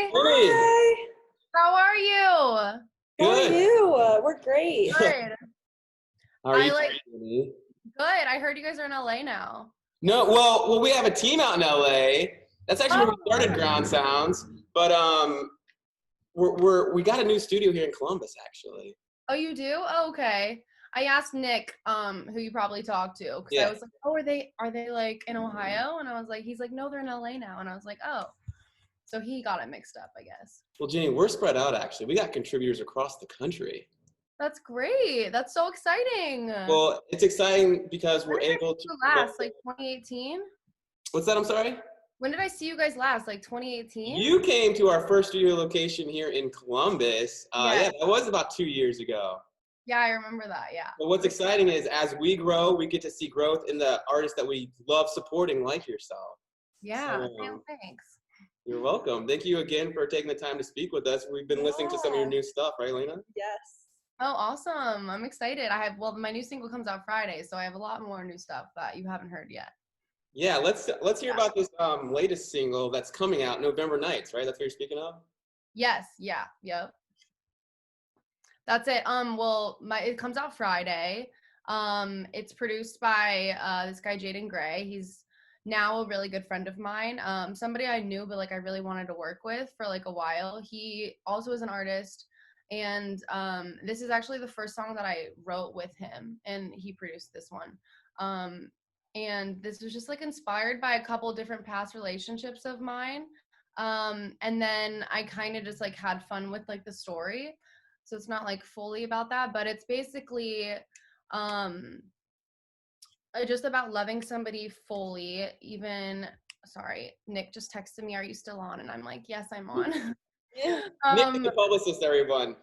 Hey, Hi. how are you? How are good. you? We're great. Good. How are you? Good. I heard you guys are in LA now. No, well, we have a team out in LA. That's actually where we started Ground Sounds. But we got a new studio here in Columbus, actually. Oh, you do? Oh, okay. I asked Nick, who you probably talked to, because I was like, oh, are they like in Ohio? And I was like, he's like, no, they're in LA now. And I was like, oh. So he got it mixed up, I guess. Well, Jenny, we're spread out, actually. We got contributors across the country. That's great. That's so exciting. Well, it's exciting because we're able to last, like 2018? What's that? I'm sorry? When did I see you guys last? Like 2018? You came to our first studio location here in Columbus. Yeah, that was about 2 years ago. Yeah, I remember that, yeah. But what's exciting is as we grow, we get to see growth in the artists that we love supporting, like yourself. Yeah, thanks. You're welcome. Thank you again for taking the time to speak with us. We've been listening to some of your new stuff, right, Lena? Yes. Oh, awesome. I'm excited. my new single comes out Friday, so I have a lot more new stuff that you haven't heard yet. Yeah, let's hear about this latest single that's coming out, Novemeber Nights, right? That's what you're speaking of? Yes, yeah, yep. That's it. It comes out Friday. It's produced by this guy Jaden Gray. He's now a really good friend of mine. Somebody I knew but like I really wanted to work with for like a while. He also is an artist, and this is actually the first song that I wrote with him, and he produced this one. And this was just like inspired by a couple different past relationships of mine. And then I kind of just like had fun with like the story. So it's not like fully about that, but it's basically just about loving somebody fully. Sorry, Nick just texted me, are you still on? And I'm like, yes, I'm on. Nick is the publicist, everyone.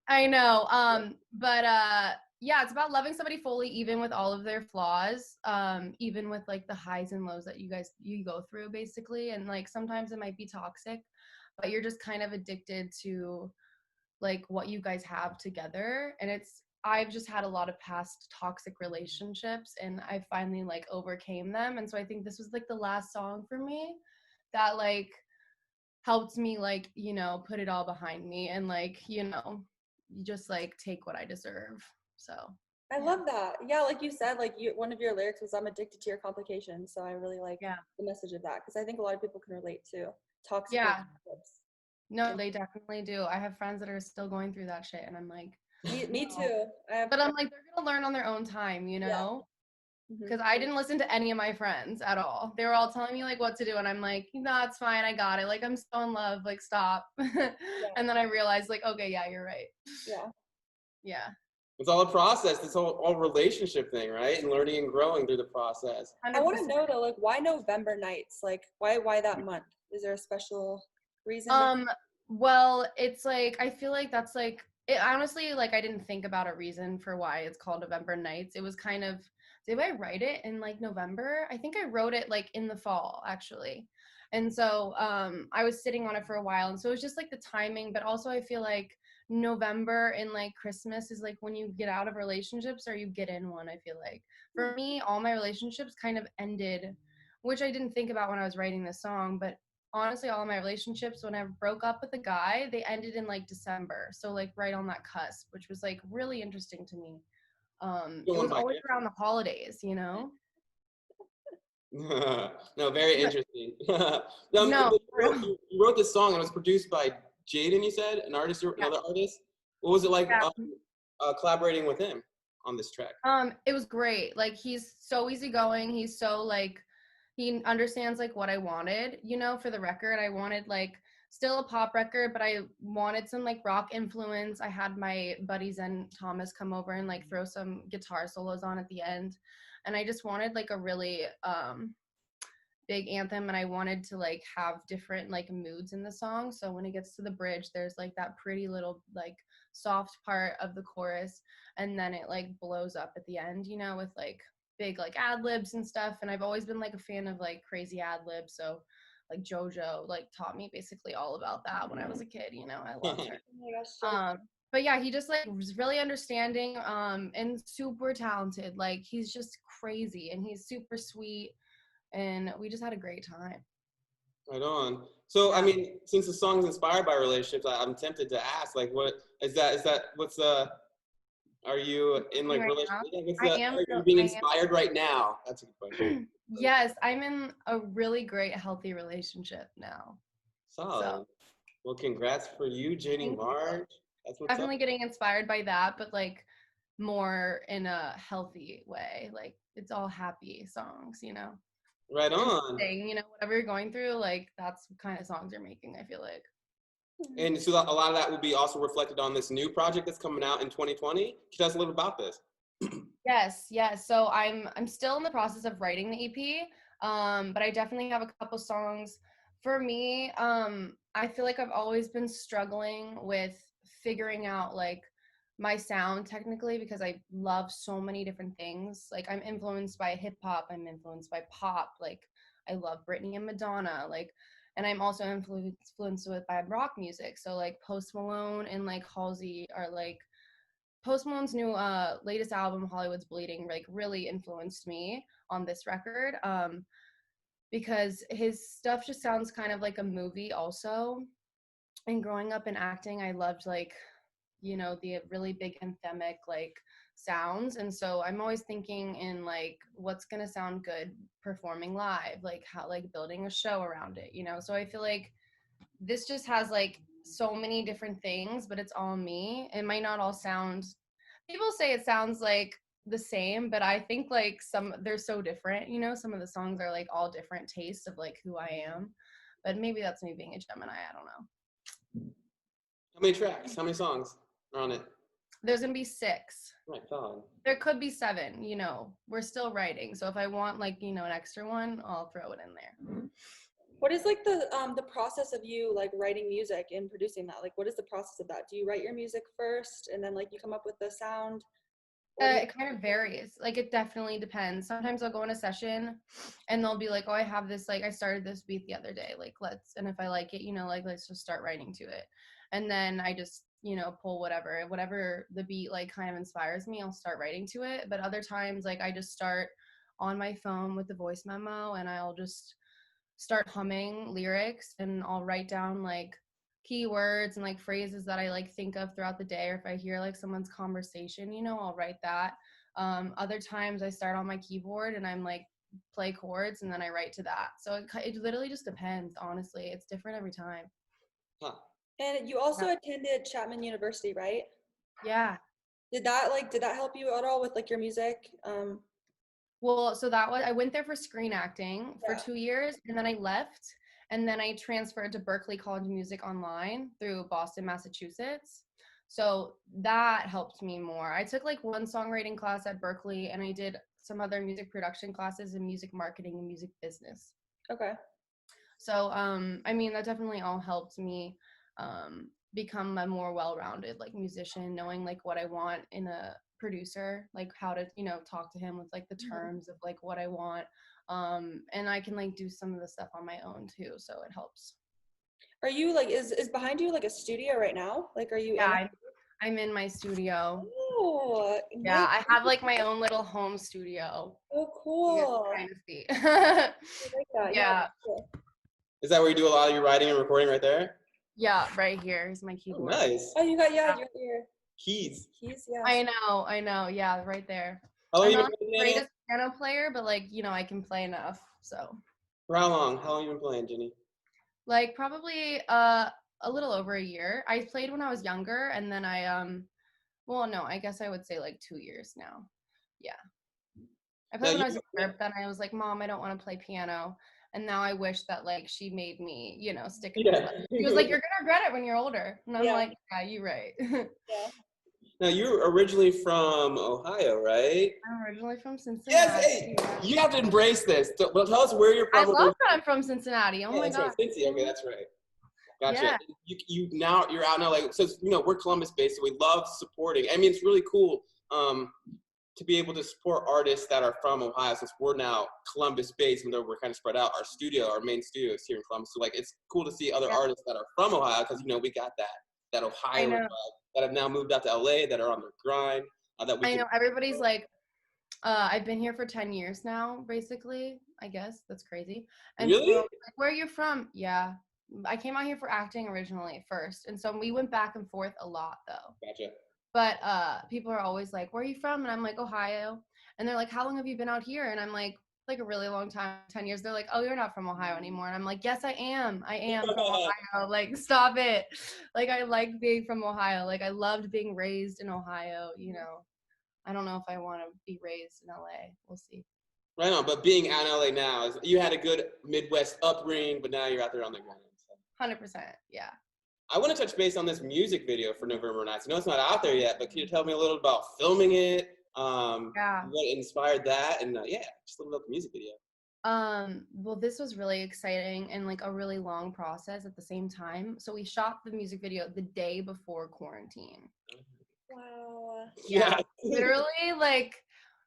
I know. Yeah, it's about loving somebody fully, even with all of their flaws, even with like the highs and lows that you go through basically. And like sometimes it might be toxic, but you're just kind of addicted to like what you guys have together. And I've just had a lot of past toxic relationships, and I finally like overcame them. And so I think this was like the last song for me that like helped me like, put it all behind me and like, just like take what I deserve. So I love that. Yeah, like you said, like one of your lyrics was "I'm addicted to your complications." So I really like the message of that, because I think a lot of people can relate to toxic relationships. No, they definitely do. I have friends that are still going through that shit, and I'm like, me too. But I'm like, they're gonna learn on their own time, because I didn't listen to any of my friends at all. They were all telling me like what to do, and I'm like, no, it's fine, I got it. Like, I'm so in love, like stop. And then I realized like, okay, yeah, you're right. Yeah. It's all a process. This all relationship thing, right? And learning and growing through the process. 100%. I want to know though, like, why Novemeber Nights? Like, why that month? Is there a special reason? Well, it's like I feel like that's like it, honestly, like I didn't think about a reason for why it's called Novemeber Nights. It was kind of, did I write it in like November? I think I wrote it like in the fall actually. And so I was sitting on it for a while, and so it was just like the timing, but also I feel like November and like Christmas is like when you get out of relationships or you get in one. I feel like for me, all my relationships kind of ended, which I didn't think about when I was writing this song, but honestly, all of my relationships, when I broke up with a guy, they ended in like December. So like right on that cusp, which was like really interesting to me. It was always around the holidays, No, very interesting. No, you wrote this song and it was produced by Jaden, you said, another artist. What was it like collaborating with him on this track? It was great. Like, he's so easygoing. He's so like, he understands like what I wanted, for the record. I wanted like still a pop record, but I wanted some like rock influence. I had my buddy Zen Thomas come over and like throw some guitar solos on at the end. And I just wanted like a really big anthem, and I wanted to like have different like moods in the song. So when it gets to the bridge, there's like that pretty little like soft part of the chorus, and then it like blows up at the end, with like big like ad libs and stuff. And I've always been like a fan of like crazy ad libs, so like JoJo like taught me basically all about that when I was a kid. I loved her. Oh my gosh, but yeah, he just like was really understanding and super talented. Like, he's just crazy, and he's super sweet, and we just had a great time. Right on. So I mean, since the song is inspired by relationships, I'm tempted to ask, like, what is that? Is that what's are you in like Right now, relationships? I Are am. you being I inspired right now? That's a good question. am. Yes, I'm in a really great, healthy relationship now. Solid. So Well, congrats for you, Jenny thank you. Marge. That's what's up. Definitely getting inspired by that, but like more in a healthy way. Like it's all happy songs, you know. Right on. Interesting, you know, whatever you're going through, like that's the kind of songs you're making, I feel like. And so a lot of that will be also reflected on this new project that's coming out in 2020. Can you tell us a little about this? Yes, yes. So I'm still in the process of writing the EP, but I definitely have a couple songs. For me, I feel like I've always been struggling with figuring out like my sound technically because I love so many different things. Like I'm influenced by hip hop, I'm influenced by pop, like I love Britney and Madonna, like, and I'm also influenced by rock music. So like Post Malone and like Halsey are like Post Malone's new latest album, Hollywood's Bleeding, like really influenced me on this record because his stuff just sounds kind of like a movie also. And growing up in acting, I loved like, you know, the really big anthemic like sounds. And so I'm always thinking in like what's gonna sound good performing live, like how like building a show around it, you know. So I feel like this just has like so many different things, but it's all me. It might not all sound, people say it sounds like the same, but I think like they're so different, you know. Some of the songs are like all different tastes of like who I am, but maybe that's me being a Gemini, I don't know. How many tracks? How many songs are on it? There's gonna be 6. Oh my God. There could be 7, you know, we're still writing, so if I want like, you know, an extra one, I'll throw it in there. What is like the process of you like writing music and producing that? Like what is the process of that? Do you write your music first and then like you come up with the sound? It kind of varies. Like it definitely depends. Sometimes I'll go in a session and they'll be like, oh, I have this, like I started this beat the other day. Like and if I like it, you know, like let's just start writing to it. And then I just, you know, pull whatever the beat like kind of inspires me, I'll start writing to it. But other times like I just start on my phone with the voice memo and I'll just start humming lyrics and I'll write down like keywords and like phrases that I like think of throughout the day, or if I hear like someone's conversation, you know, I'll write that. Other times I start on my keyboard and I'm like play chords and then I write to that. So it literally just depends, honestly. It's different every time. Huh. And you also attended Chapman University, right? Yeah. Did that help you at all with like your music? Well, so I went there for screen acting for 2 years and then I left and then I transferred to Berklee College of Music online through Boston, Massachusetts. So that helped me more. I took like one songwriting class at Berklee and I did some other music production classes in music marketing and music business. Okay. So I mean that definitely all helped me become a more well-rounded like musician, knowing like what I want in a producer, like how to, you know, talk to him with like the terms of like what I want. And I can like do some of the stuff on my own too, so it helps. Are you like is behind you like a studio right now? Like are you in it? I'm in my studio. Oh, Yeah, nice. I have like my own little home studio. Oh, cool. Kind of see. I like that. Yeah. Cool. Is that where you do a lot of your writing and recording right there? Yeah, right here is my keyboard. Oh, nice. Oh, you got your keys. Keys, yeah. I know. Yeah, right there. I'm not the greatest piano player, but like, you know, I can play enough. So. For how long? How long have you been playing, Jenny? Like probably a little over a year. I played when I was younger, and then well, no, I guess I would say like 2 years now. Yeah. I played when I was younger, but then I was like, Mom, I don't want to play piano. And now I wish that like she made me, you know, stick with it. She was like, you're gonna regret it when you're older. And I'm like, yeah, you're right. Yeah. Now you're originally from Ohio, right? I'm originally from Cincinnati. Yes, hey, you have to embrace this. Well, tell us where you're from. I love that I'm from Cincinnati. Oh my God. Right. Cincy. Okay, that's right. Gotcha. Yeah. You're out now, like, so you know we're Columbus based, so we love supporting. I mean, it's really cool to be able to support artists that are from Ohio, since we're now Columbus based, even though we're kind of spread out. Our main studio is here in Columbus, so like it's cool to see other artists that are from Ohio, because you know we got that Ohio vibe, that have now moved out to LA, that are on their grind. I know everybody's like, I've been here for 10 years now, basically. I guess that's crazy. And really? so, like, where are you from? Yeah. I came out here for acting originally first. And so we went back and forth a lot though. Gotcha. But people are always like, where are you from? And I'm like, Ohio. And they're like, how long have you been out here? And I'm like a really long time, 10 years. They're like, oh, you're not from Ohio anymore. And I'm like, yes, I am. I am from Ohio. Like, stop it. Like, I like being from Ohio. Like, I loved being raised in Ohio. You know, I don't know if I want to be raised in LA. We'll see. Right on. But being out in LA now, you had a good Midwest upbringing, but now you're out there on the ground. So. 100%. Yeah. I want to touch base on this music video for Novemeber Nights. I know it's not out there yet, but can you tell me a little about filming it? What inspired that? And just a little about the music video. Well, this was really exciting and like a really long process at the same time. So we shot the music video the day before quarantine. Wow. Yeah. Literally like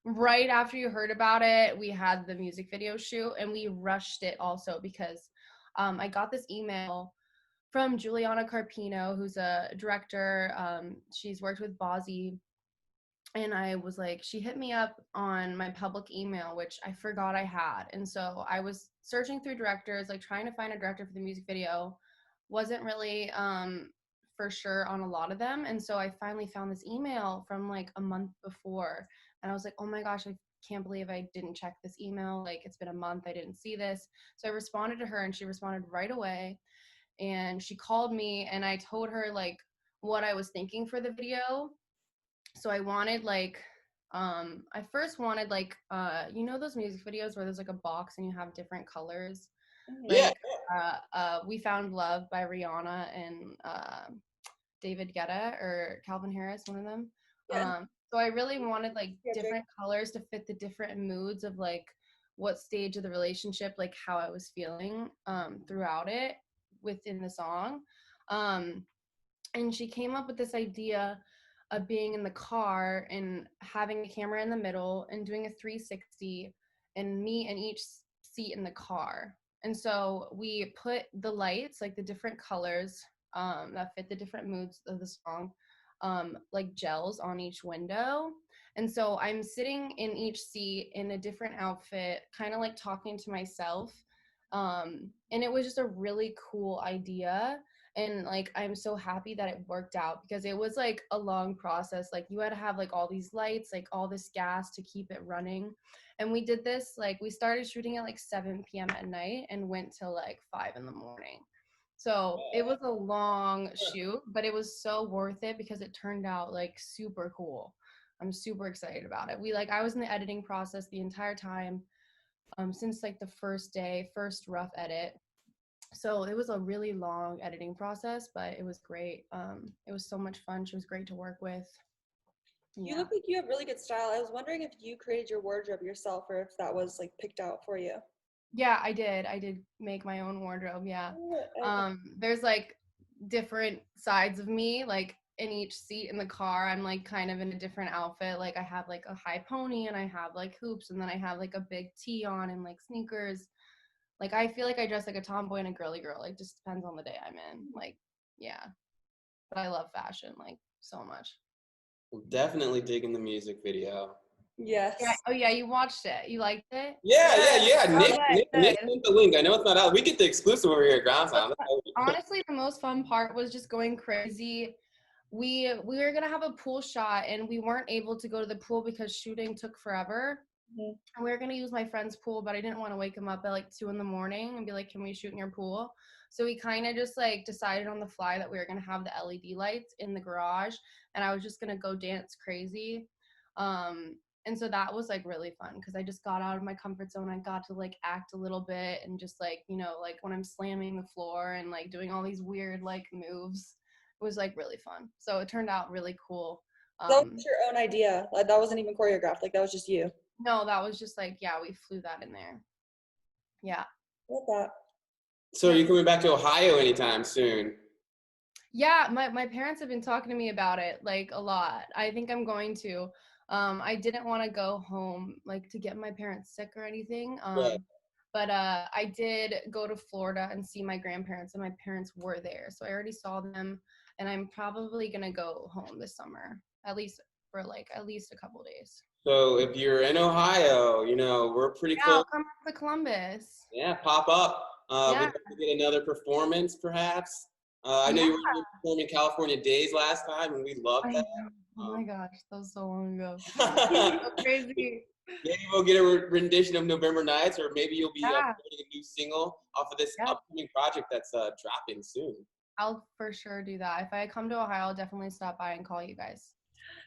right after you heard about it, we had the music video shoot and we rushed it also because I got this email from Juliana Carpino, who's a director. She's worked with Bozzy. And I was like, she hit me up on my public email, which I forgot I had. And so I was searching through directors, like trying to find a director for the music video. Wasn't really for sure on a lot of them. And so I finally found this email from like a month before. And I was like, oh my gosh, I can't believe I didn't check this email. Like it's been a month, I didn't see this. So I responded to her and she responded right away. And she called me and I told her like what I was thinking for the video. So I wanted like I first wanted like you know those music videos where there's like a box and you have different colors. Yeah. Like We Found Love by Rihanna and David Guetta or Calvin Harris, one of them. Yeah. So I really wanted like different colors to fit the different moods of like what stage of the relationship, like how I was feeling throughout it within the song. And she came up with this idea of being in the car and having a camera in the middle and doing a 360 and me in each seat in the car. And so we put the lights, like the different colors that fit the different moods of the song, like gels on each window. And so I'm sitting in each seat in a different outfit, kind of like talking to myself. And it was just a really cool idea. And like I'm so happy that it worked out because it was like a long process. Like you had to have like all these lights, like all this gas to keep it running. And we did this, like we started shooting at like 7 p.m. at night and went till like 5 in the morning. So it was a long shoot, but it was so worth it because it turned out like super cool. I'm super excited about it. I was in the editing process the entire time since like the first rough edit. So it was a really long editing process, but it was great. It was so much fun. She was great to work with. Yeah. You look like you have really good style. I was wondering if you created your wardrobe yourself or if that was like picked out for you. Yeah, I did make my own wardrobe. Yeah. There's like different sides of me, like in each seat in the car, I'm like kind of in a different outfit. Like I have like a high pony and I have like hoops and then I have like a big tee on and like sneakers. Like, I feel like I dress like a tomboy and a girly girl. Like, just depends on the day I'm in. Like, yeah. But I love fashion, like, so much. I'm definitely digging the music video. Yes. Yeah. Oh, yeah, you watched it. You liked it? Yeah. Nick sent the link. I know it's not out. We get the exclusive over here at Ground Sound. Honestly, the most fun part was just going crazy. We were going to have a pool shot, and we weren't able to go to the pool because shooting took forever. Mm-hmm. And we were going to use my friend's pool, but I didn't want to wake him up at like 2 a.m. and be like, can we shoot in your pool? So we kind of just like decided on the fly that we were going to have the LED lights in the garage and I was just going to go dance crazy. And so that was like really fun because I just got out of my comfort zone. I got to like act a little bit and just like, you know, like when I'm slamming the floor and like doing all these weird like moves, it was like really fun. So it turned out really cool. That was your own idea. Like that wasn't even choreographed. Like that was just you. No, that was just like, yeah, we flew that in there. Yeah. Love that. So are you coming back to Ohio anytime soon? Yeah, my parents have been talking to me about it like a lot. I think I'm going to. I didn't want to go home like to get my parents sick or anything. Right. But I did go to Florida and see my grandparents and my parents were there. So I already saw them and I'm probably going to go home this summer, at least for like at least a couple days. So if you're in Ohio, you know, we're pretty close. I'll come to Columbus. Yeah, pop up. We'd like to get another performance, perhaps. I know you were performing California Days last time, and we loved that. Oh my gosh, that was so long ago. So crazy. Maybe we'll get a rendition of November Nights, or maybe you'll be promoting a new single off of this upcoming project that's dropping soon. I'll for sure do that. If I come to Ohio, I'll definitely stop by and call you guys.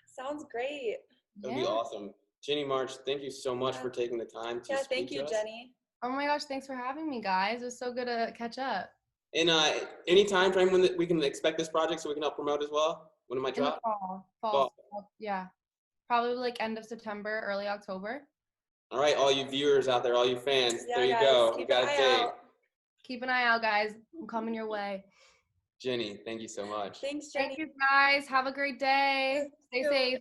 Sounds great. That'd be awesome. Jenny March, thank you so much for taking the time to speak to us. Thank you, Jenny. Oh my gosh, thanks for having me, guys. It was so good to catch up. And any time frame when we can expect this project so we can help promote as well? When it might drop? Fall. Yeah. Probably like end of September, early October. All right, all you viewers out there, all you fans, there you go. You got a date. Keep an eye out, guys. I'm coming your way. Jenny, thank you so much. Thanks, Jenny. Thank you, guys. Have a great day. Stay safe.